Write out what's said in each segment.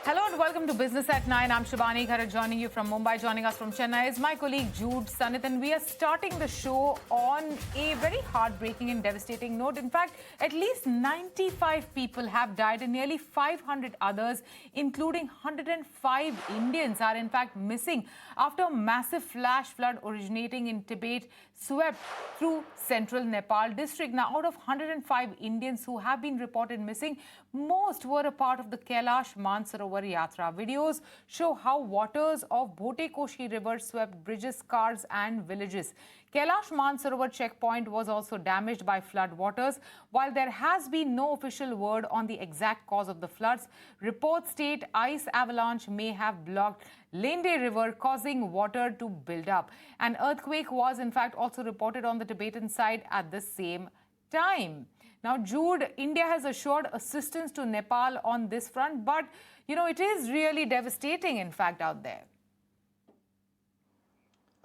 Hello and welcome to Business at 9. I'm Shivani Kharat joining you from Mumbai. Joining us from Chennai is my colleague Jude Sanith, and we are starting the show on a very heartbreaking and devastating note. In fact, at least 95 people have died and nearly 500 others, including 105 Indians, are in fact missing after a massive flash flood originating in Tibet swept through central Nepal district. Now, out of 105 Indians who have been reported missing, most were a part of the Kailash Mansarovar Yatra. Videos show how waters of Bhote Koshi River swept bridges, cars and villages. Kailash Mansarovar checkpoint was also damaged by flood waters. While there has been no official word on the exact cause of the floods, reports state ice avalanche may have blocked Lende River, causing water to build up. An earthquake was in fact also reported on the Tibetan side at the same time. Now, Jude, India has assured assistance to Nepal on this front, but, it is really devastating, in fact, out there.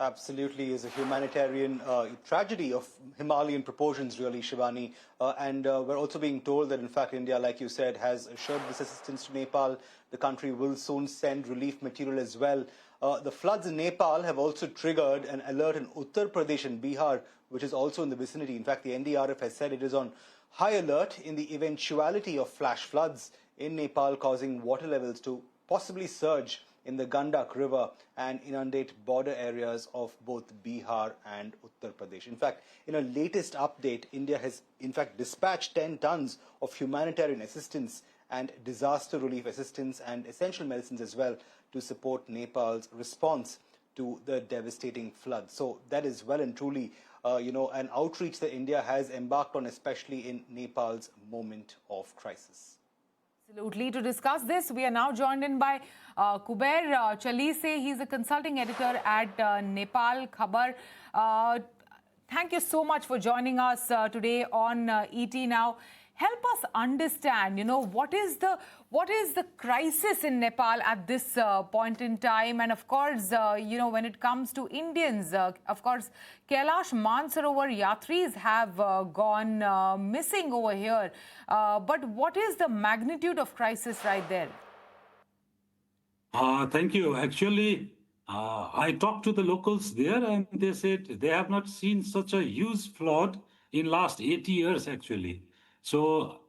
Absolutely, is a humanitarian tragedy of Himalayan proportions, really, Shivani. And we're also being told that, in fact, India, like you said, has assured this assistance to Nepal. The country will soon send relief material as well. The floods in Nepal have also triggered an alert in Uttar Pradesh and Bihar, which is also in the vicinity. In fact, the NDRF has said it is on high alert in the eventuality of flash floods in Nepal, causing water levels to possibly surge in the Gandak River and inundate border areas of both Bihar and Uttar Pradesh. In fact, in a latest update, India has in fact dispatched 10 tons of humanitarian assistance and disaster relief assistance and essential medicines as well to support Nepal's response to the devastating floods. So that is well and truly, an outreach that India has embarked on, especially in Nepal's moment of crisis. Absolutely. To discuss this, we are now joined in by Kuber Chalise. He's a consulting editor at Nepal Khabar. Thank you so much for joining us today on ET Now. Help us understand, what is the crisis in Nepal at this point in time? And of course, when it comes to Indians, of course, Kailash Mansarovar Yatris have gone missing over here. But what is the magnitude of crisis right there? Thank you. Actually, I talked to the locals there and they said they have not seen such a huge flood in last 80 years, actually. So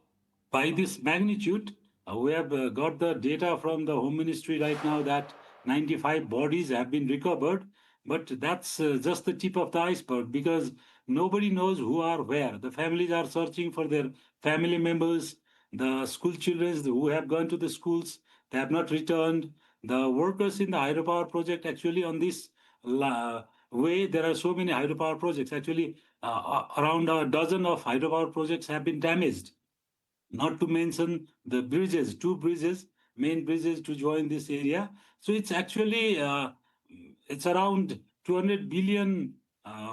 by this magnitude, we have got the data from the Home Ministry right now that 95 bodies have been recovered. But that's just the tip of the iceberg because nobody knows who are where. The families are searching for their family members, the school children who have gone to the schools, they have not returned. The workers in the hydropower project, actually on this way, there are so many hydropower projects. Actually, around a dozen of hydropower projects have been damaged. Not to mention the bridges, two bridges, main bridges to join this area. So it's actually, it's around 200 billion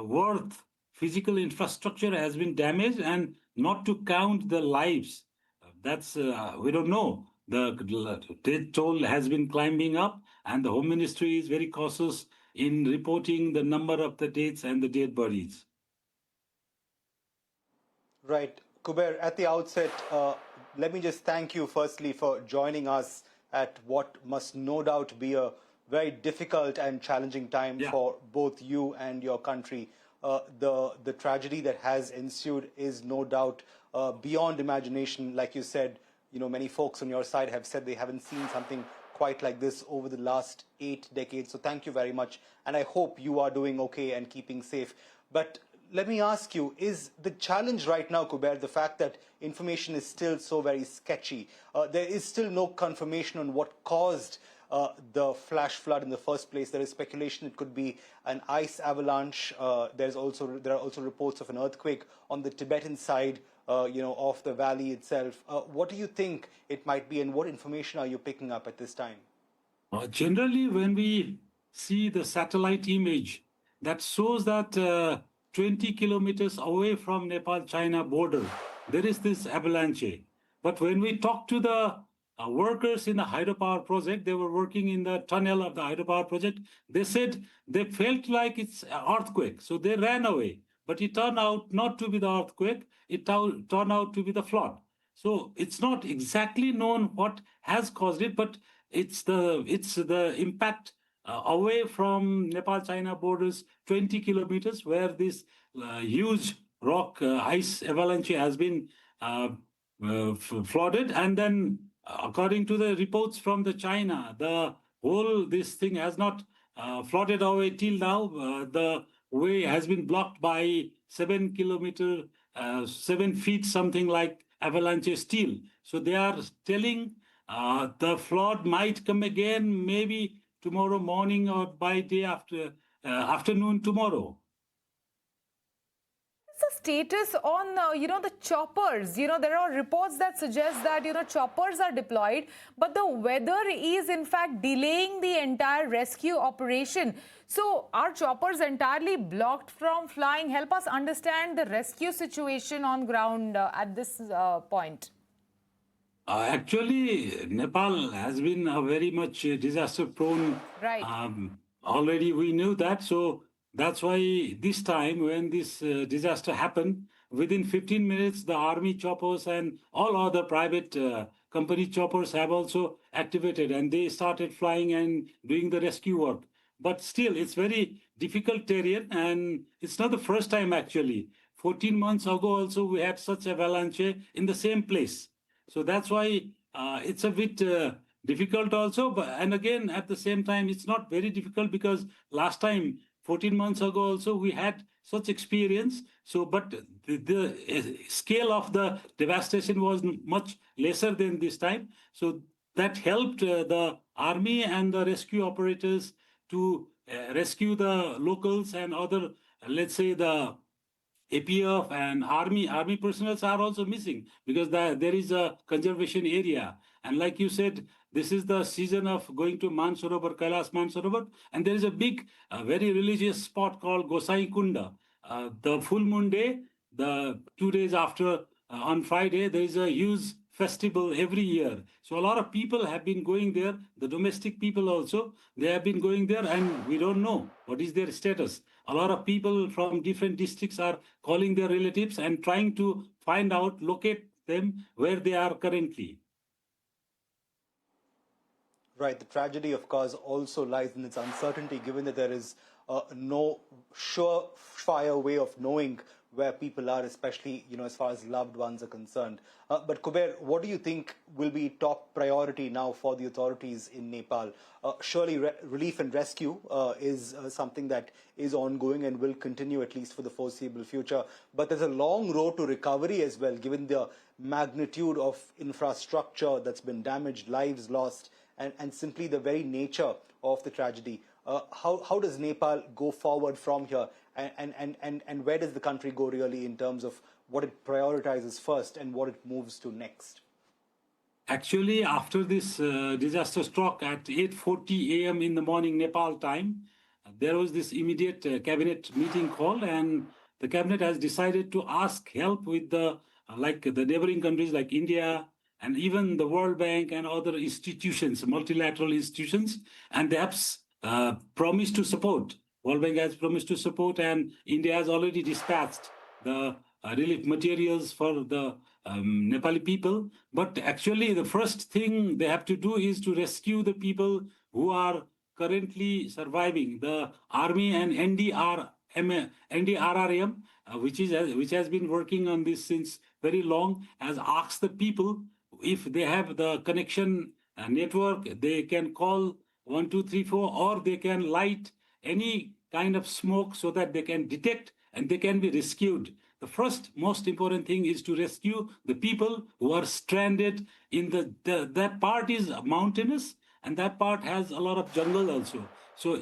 worth physical infrastructure has been damaged, and not to count the lives. That's, we don't know. The death toll has been climbing up, and the Home Ministry is very cautious in reporting the number of the deaths and the dead bodies. Right. Kuber, at the outset, let me just thank you firstly for joining us at what must no doubt be a very difficult and challenging time for both you and your country. The tragedy that has ensued is no doubt beyond imagination. Like you said, many folks on your side have said they haven't seen something quite like this over the last 8 decades. So thank you very much. And I hope you are doing okay and keeping safe. But let me ask you, is the challenge right now, Kuber, the fact that information is still so very sketchy? There is still no confirmation on what caused the flash flood in the first place. There is speculation it could be an ice avalanche. There are also reports of an earthquake on the Tibetan side, of the valley itself. What do you think it might be, and what information are you picking up at this time? Generally, when we see the satellite image that shows that 20 kilometers away from Nepal-China border, there is this avalanche. But when we talk to the workers in the hydropower project, they were working in the tunnel of the hydropower project, they said they felt like it's an earthquake, so they ran away. But it turned out not to be the earthquake, it turned out to be the flood. So it's not exactly known what has caused it, but it's the impact away from Nepal-China borders, 20 kilometers, where this huge rock ice avalanche has been flooded. And then, according to the reports from the China, the whole this thing has not flooded away till now. The way has been blocked by 7 kilometer, 7 feet, something like avalanche steel. So they are telling the flood might come again, maybe tomorrow morning or by day after afternoon tomorrow. What's the status on, the choppers? There are reports that suggest that, choppers are deployed, but the weather is in fact delaying the entire rescue operation. So are choppers entirely blocked from flying? Help us understand the rescue situation on ground at this point. Actually, Nepal has been a very much disaster-prone. Right. Already we knew that, so that's why this time when this disaster happened, within 15 minutes, the army choppers and all other private company choppers have also activated, and they started flying and doing the rescue work. But still, it's very difficult terrain, and it's not the first time actually. 14 months ago also, we had such avalanche in the same place. So that's why it's a bit difficult also. But and again, at the same time, it's not very difficult because last time, 14 months ago also, we had such experience. So, but the scale of the devastation was much lesser than this time. So that helped the army and the rescue operators to rescue the locals and other, let's say, the APF and army personnel are also missing because there is a conservation area. And like you said, this is the season of going to Mansarovar, Kailash Mansarovar, and there is a big, very religious spot called Gosai Kunda. The full moon day, the 2 days after, on Friday, there is a huge festival every year. So a lot of people have been going there, the domestic people also, they have been going there, and we don't know what is their status. A lot of people from different districts are calling their relatives and trying to find out, locate them where they are currently. Right. The tragedy, of course, also lies in its uncertainty, given that there is no surefire way of knowing where people are, especially as far as loved ones are concerned. But Kuber, what do you think will be top priority now for the authorities in Nepal? Surely relief and rescue is something that is ongoing and will continue at least for the foreseeable future. But there's a long road to recovery as well, given the magnitude of infrastructure that's been damaged, lives lost, and simply the very nature of the tragedy. How does Nepal go forward from here, and where does the country go really in terms of what it prioritizes first and what it moves to next? Actually, after this disaster struck at 8:40 a.m. in the morning Nepal time, there was this immediate cabinet meeting called, and the cabinet has decided to ask help with the neighboring countries like India, and even the World Bank and other institutions, multilateral institutions, and they have promised to support. World Bank has promised to support, and India has already dispatched the relief materials for the Nepali people. But actually, the first thing they have to do is to rescue the people who are currently surviving. The Army and NDRRM, which has been working on this since very long, has asked the people if they have the connection network, they can call 1234, or they can light any kind of smoke so that they can detect and they can be rescued. The first most important thing is to rescue the people who are stranded in that part is mountainous, and that part has a lot of jungle also. So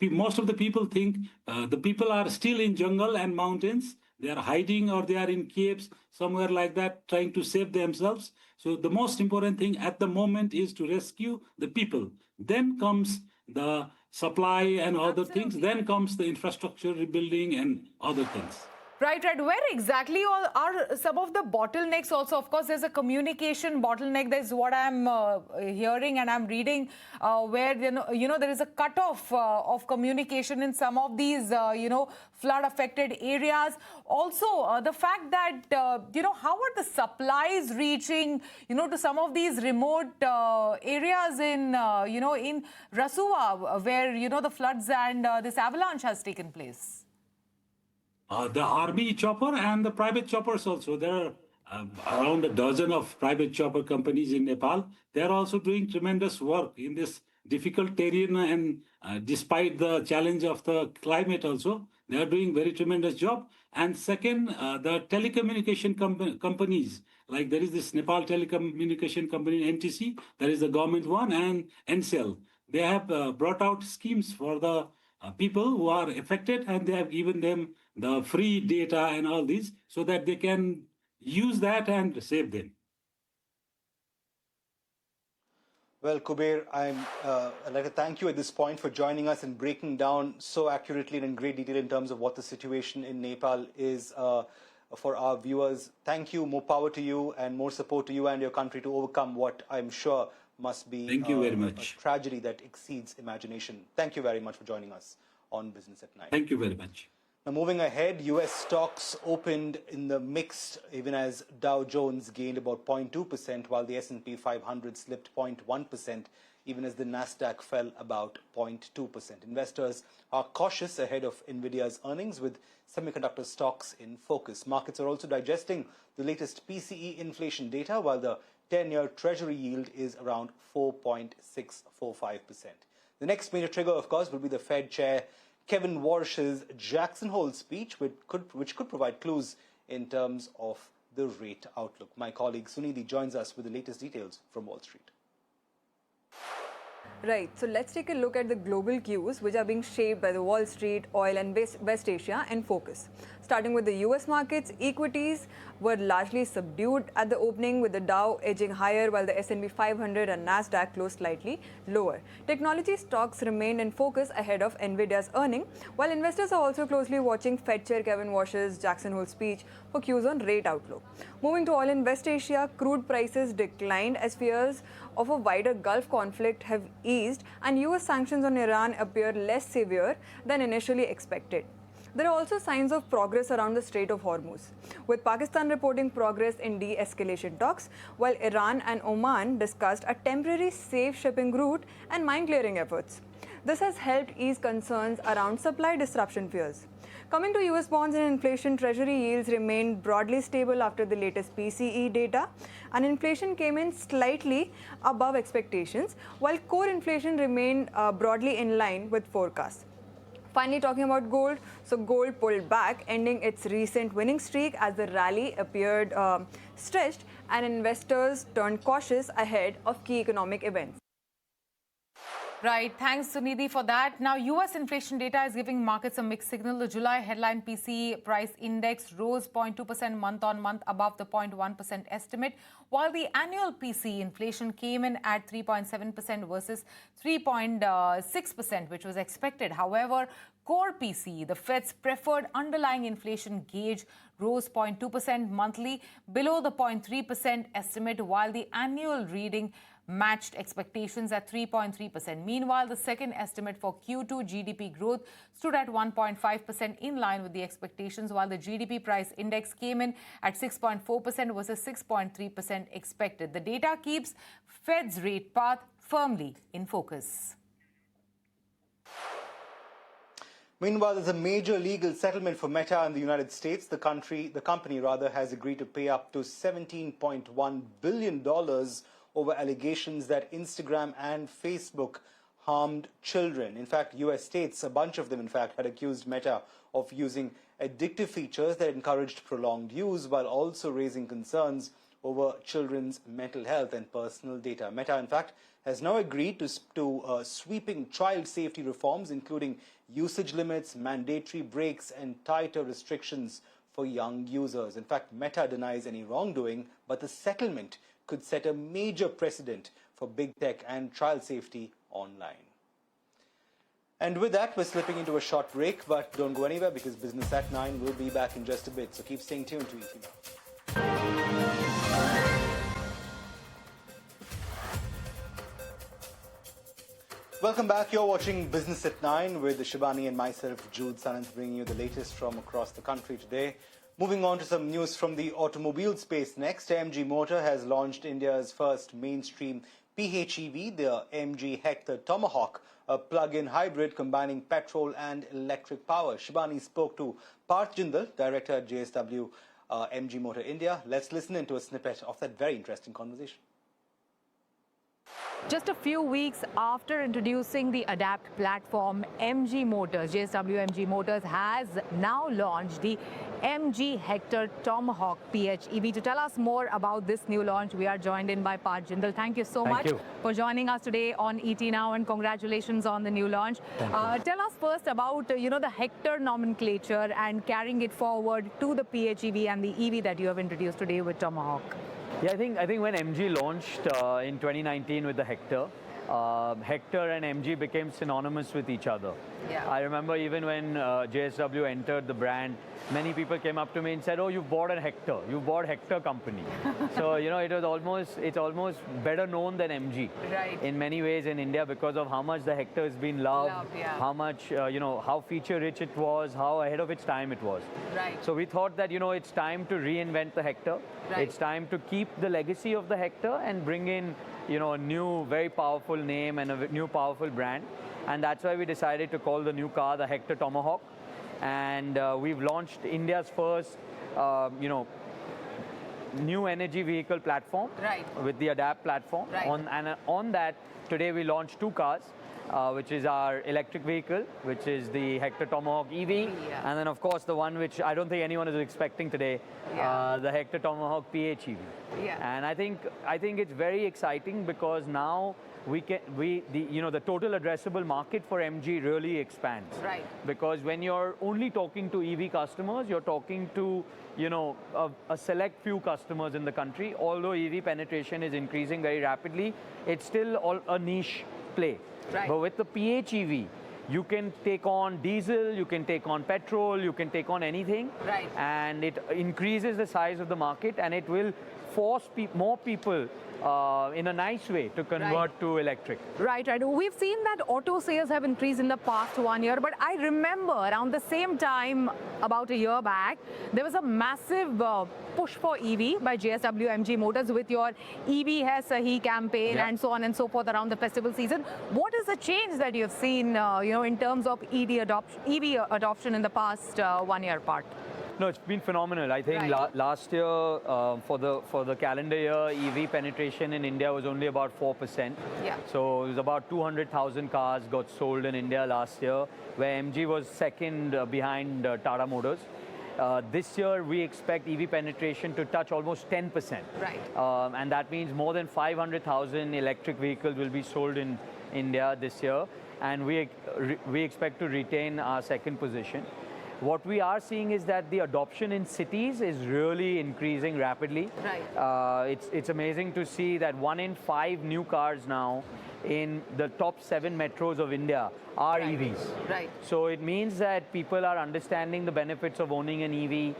most of the people think the people are still in jungle and mountains. They are hiding or they are in caves, somewhere like that, trying to save themselves. So the most important thing at the moment is to rescue the people. Then comes the supply and other things. Then comes the infrastructure rebuilding and other things. Right, right. Where exactly are some of the bottlenecks also? Of course, there's a communication bottleneck. There's what I'm hearing and I'm reading where, there is a cutoff of communication in some of these, flood-affected areas. Also, the fact that, how are the supplies reaching, to some of these remote areas in Rasuwa, where, the floods and this avalanche has taken place? The army chopper and the private choppers also. There are around a dozen of private chopper companies in Nepal. They are also doing tremendous work in this difficult terrain, and despite the challenge of the climate also, they are doing very tremendous job. And second, the telecommunication companies, like there is this Nepal Telecommunication Company, NTC, there is the government one, and NCell. They have brought out schemes for the people who are affected, and they have given them the free data and all these so that they can use that and save them. Well, Kuber, I'd like to thank you at this point for joining us and breaking down so accurately and in great detail in terms of what the situation in Nepal is for our viewers. Thank you, more power to you and more support to you and your country to overcome what I'm sure must be Thank you very much. a tragedy that exceeds imagination. Thank you very much for joining us on Business at Night. Thank you very much. Now, moving ahead, U.S. stocks opened in the mixed, even as Dow Jones gained about 0.2%, while the S&P 500 slipped 0.1%, even as the Nasdaq fell about 0.2%. Investors are cautious ahead of NVIDIA's earnings, with semiconductor stocks in focus. Markets are also digesting the latest PCE inflation data, while the 10-year Treasury yield is around 4.645%. The next major trigger, of course, will be the Fed Chair Kevin Warsh's Jackson Hole speech, which could provide clues in terms of the rate outlook. My colleague Sunidhi joins us with the latest details from Wall Street. Right, so let's take a look at the global cues which are being shaped by the Wall Street, oil and West Asia in focus. Starting with the US markets, equities were largely subdued at the opening, with the Dow edging higher while the S&P 500 and Nasdaq closed slightly lower. Technology stocks remained in focus ahead of NVIDIA's earning, while investors are also closely watching Fed Chair Kevin Warsh's Jackson Hole speech for cues on rate outlook. Moving to oil in West Asia, crude prices declined as fears of a wider Gulf conflict have eased, and US sanctions on Iran appear less severe than initially expected. There are also signs of progress around the Strait of Hormuz, with Pakistan reporting progress in de-escalation talks, while Iran and Oman discussed a temporary safe shipping route and mine-clearing efforts. This has helped ease concerns around supply disruption fears. Coming to US bonds and inflation, Treasury yields remained broadly stable after the latest PCE data, and inflation came in slightly above expectations, while core inflation remained broadly in line with forecasts. Finally, talking about gold, so gold pulled back, ending its recent winning streak as the rally appeared stretched and investors turned cautious ahead of key economic events. Right. Thanks, Sunidhi, for that. Now, U.S. inflation data is giving markets a mixed signal. The July headline PCE price index rose 0.2% month-on-month above the 0.1% estimate, while the annual PCE inflation came in at 3.7% versus 3.6%, which was expected. However, core PCE, the Fed's preferred underlying inflation gauge, rose 0.2% monthly, below the 0.3% estimate, while the annual reading matched expectations at 3.3%. Meanwhile, the second estimate for Q2 GDP growth stood at 1.5%, in line with the expectations, while the GDP price index came in at 6.4% versus 6.3% expected. The data keeps Fed's rate path firmly in focus. Meanwhile, there's a major legal settlement for Meta in the United States. The company has agreed to pay up to $17.1 billion over allegations that Instagram and Facebook harmed children. In fact, US states, a bunch of them in fact, had accused Meta of using addictive features that encouraged prolonged use, while also raising concerns over children's mental health and personal data. Meta, in fact, has now agreed to sweeping child safety reforms, including usage limits, mandatory breaks, and tighter restrictions for young users. In fact, Meta denies any wrongdoing, but the settlement could set a major precedent for big tech and child safety online. And with that, we're slipping into a short break, but don't go anywhere because Business at 9 will be back in just a bit. So keep staying tuned to ET Now. Welcome back. You're watching Business at 9 with Shibani and myself, Jude Sanant, bringing you the latest from across the country today. Moving on to some news from the automobile space next. MG Motor has launched India's first mainstream PHEV, the MG Hector Tomahawk, a plug-in hybrid combining petrol and electric power. Shibani spoke to Parth Jindal, director at JSW MG Motor India. Let's listen into a snippet of that very interesting conversation. Just a few weeks after introducing the ADAPT platform, MG Motors, JSW MG Motors has now launched the MG Hector Tomahawk PHEV. To tell us more about this new launch, we are joined in by Parth Jindal. Thank you so much for joining us today on ET Now, and congratulations on the new launch. Tell us first about the Hector nomenclature and carrying it forward to the PHEV and the EV that you have introduced today with Tomahawk. Yeah, I think when MG launched in 2019 with the Hector, Hector and MG became synonymous with each other. Yeah. I remember even when JSW entered the brand, many people came up to me and said, "Oh, you've bought a Hector. You bought Hector company." So it's almost better known than MG. Right. In many ways in India because of how much the Hector has been loved, yeah. how much how feature rich it was, how ahead of its time it was. Right. So we thought that it's time to reinvent the Hector. Right. It's time to keep the legacy of the Hector and bring in a new, very powerful name and a new powerful brand. And that's why we decided to call the new car the Hector Tomahawk. And we've launched India's first, new energy vehicle platform. Right. With the ADAPT platform. Right. On that, today we launched two cars. Which is our electric vehicle, which is the Hector Tomahawk EV, yeah. and then of course the one which I don't think anyone is expecting today, the Hector Tomahawk PHEV. Yeah. And I think it's very exciting because now the total addressable market for MG really expands. Right. Because when you're only talking to EV customers, you're talking to a select few customers in the country. Although EV penetration is increasing very rapidly, it's still a niche play. Right. But with the PHEV, you can take on diesel, you can take on petrol, you can take on anything. Right. And it increases the size of the market, and it will force more people in a nice way to convert to electric. Right. We've seen that auto sales have increased in the past 1 year, but I remember around the same time, about a year back, there was a massive push for EV by JSW MG Motors with your EV Hai Sahi campaign and so on and so forth around the festival season. What is the change that you've seen, in terms of EV adoption in the past 1 year part? No, it's been phenomenal. I think last year, for the calendar year, EV penetration in India was only about 4%. Yeah. So it was about 200,000 cars got sold in India last year, where MG was second behind Tata Motors. This year, we expect EV penetration to touch almost 10%. Right. And that means more than 500,000 electric vehicles will be sold in India this year. And we expect to retain our second position. What we are seeing is that the adoption in cities is really increasing rapidly. Right. It's amazing to see that 1 in 5 new cars now in the top 7 metros of India are EVs. Right. So it means that people are understanding the benefits of owning an EV.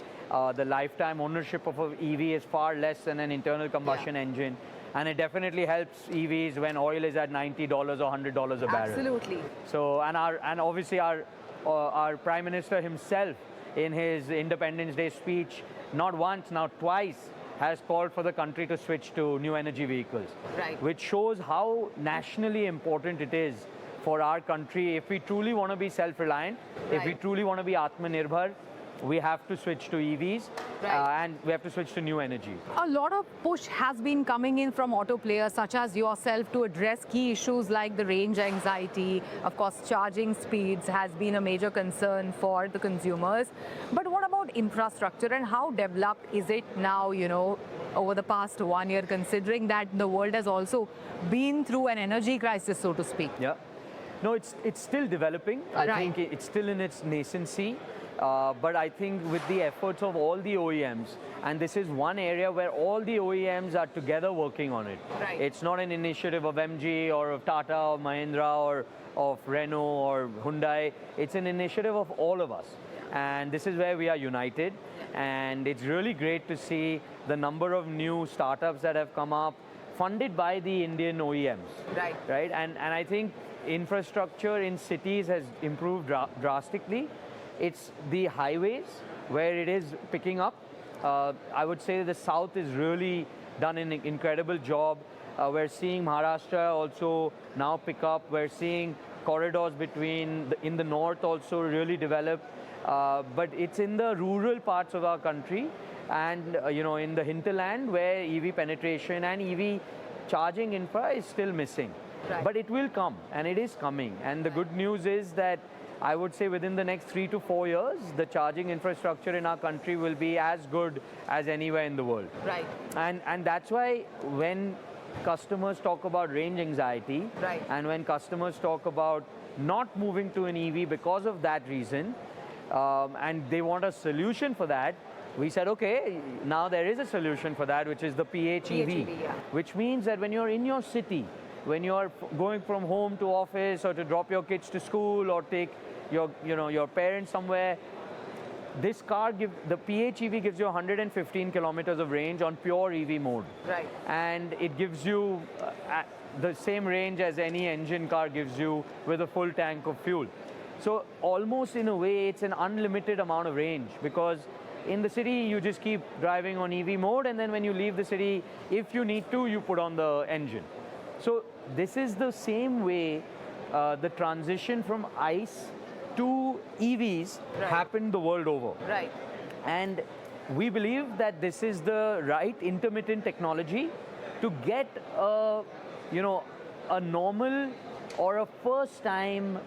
The lifetime ownership of an EV is far less than an internal combustion engine. And it definitely helps EVs when oil is at $90 or $100 a barrel. Absolutely. So, and obviously our Prime Minister himself, in his Independence Day speech, not once, now twice, has called for the country to switch to new energy vehicles. Right. Which shows how nationally important it is for our country. If we truly want to be self-reliant, if we truly want to be Atmanirbhar, we have to switch to EVs and we have to switch to new energy. A lot of push has been coming in from auto players such as yourself to address key issues like the range anxiety. Of course, charging speeds has been a major concern for the consumers. But what about infrastructure, and how developed is it now, over the past 1 year, considering that the world has also been through an energy crisis, so to speak? Yeah. No, it's still developing. I think it's still in its nascency. But I think with the efforts of all the OEMs, and this is one area where all the OEMs are together working on it. Right. It's not an initiative of MG or of Tata or Mahindra or of Renault or Hyundai. It's an initiative of all of us. And this is where we are united. And it's really great to see the number of new startups that have come up, funded by the Indian OEMs. Right. Right. And I think infrastructure in cities has improved drastically. It's the highways where it is picking up. I would say the south is really done an incredible job. We're seeing Maharashtra also now pick up. We're seeing corridors between in the north also really develop. But it's in the rural parts of our country and in the hinterland where EV penetration and EV charging infra is still missing. Right. But it will come, and it is coming. And the good news is that I would say within the next 3 to 4 years, the charging infrastructure in our country will be as good as anywhere in the world. Right. And that's why when customers talk about range anxiety, Right. and when customers talk about not moving to an EV because of that reason, and they want a solution for that, we said, okay, now there is a solution for that, which is the PHEV, yeah. which means that when you're in your city, when you're going from home to office or to drop your kids to school or take your parents somewhere, this car the PHEV gives you 115 kilometers of range on pure EV mode. Right. And it gives you the same range as any engine car gives you with a full tank of fuel. So almost in a way, it's an unlimited amount of range, because in the city, you just keep driving on EV mode, and then when you leave the city, if you need to, you put on the engine. So this is the same way the transition from ICE to EVs Right. happened the world over. Right. And we believe that this is the right intermittent technology to get a normal or a first-time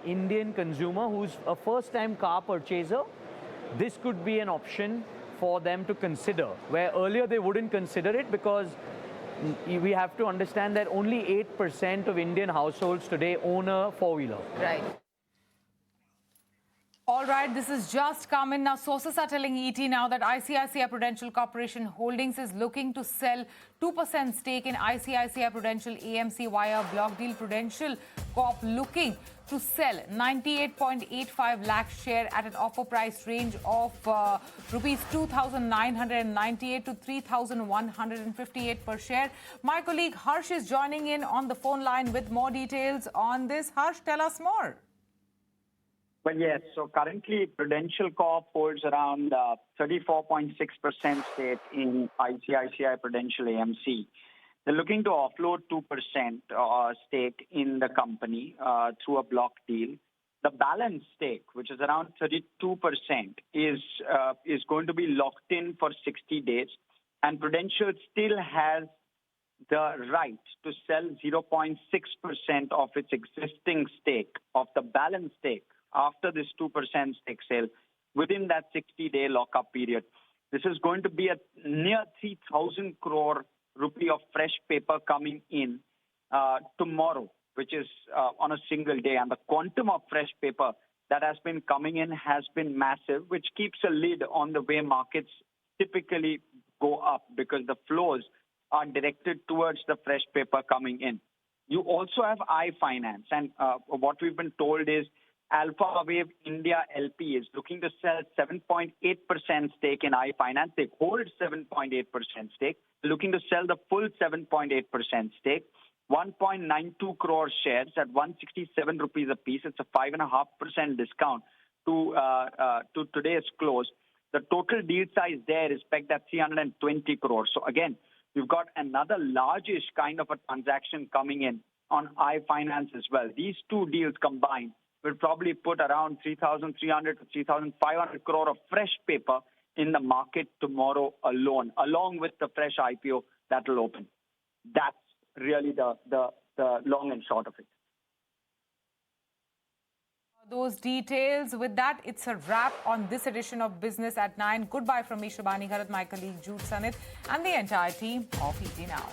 Indian consumer who's a first-time car purchaser. This could be an option for them to consider, where earlier they wouldn't consider it, because we have to understand that only 8% of Indian households today own a four-wheeler. Right. All right, this has just come in. Now, sources are telling ET now that ICICI Prudential Corporation Holdings is looking to sell 2% stake in ICICI Prudential AMC via block deal. Prudential Corp looking to sell 98.85 lakh share at an offer price range of rupees 2,998 to 3,158 per share. My colleague Harsh is joining in on the phone line with more details on this. Harsh, tell us more. Well, yes. So currently, Prudential Corp holds around 34.6% stake in ICICI Prudential AMC. They're looking to offload 2% stake in the company through a block deal. The balance stake, which is around 32%, is going to be locked in for 60 days. And Prudential still has the right to sell 0.6% of its existing stake, of the balance stake, after this 2% stake sale within that 60-day lockup period. This is going to be a near 3,000 crore rupee of fresh paper coming in tomorrow, which is on a single day. And the quantum of fresh paper that has been coming in has been massive, which keeps a lid on the way markets typically go up, because the flows are directed towards the fresh paper coming in. You also have iFinance. And what we've been told is Alpha Wave India LP is looking to sell 7.8% stake in iFinance. They hold 7.8% stake, looking to sell the full 7.8% stake, 1.92 crore shares at 167 rupees a piece. It's a 5.5% discount to today's close. The total deal size there is pegged at 320 crores. So again, you've got another largish kind of a transaction coming in on iFinance as well. These two deals combined will probably put around 3,300 to 3,500 crore of fresh paper in the market tomorrow alone, along with the fresh IPO that will open. That's really the long and short of it. Those details. With that, it's a wrap on this edition of Business at 9. Goodbye from me, Shubhani Gharat, my colleague Jude Sanit, and the entire team of ET Now.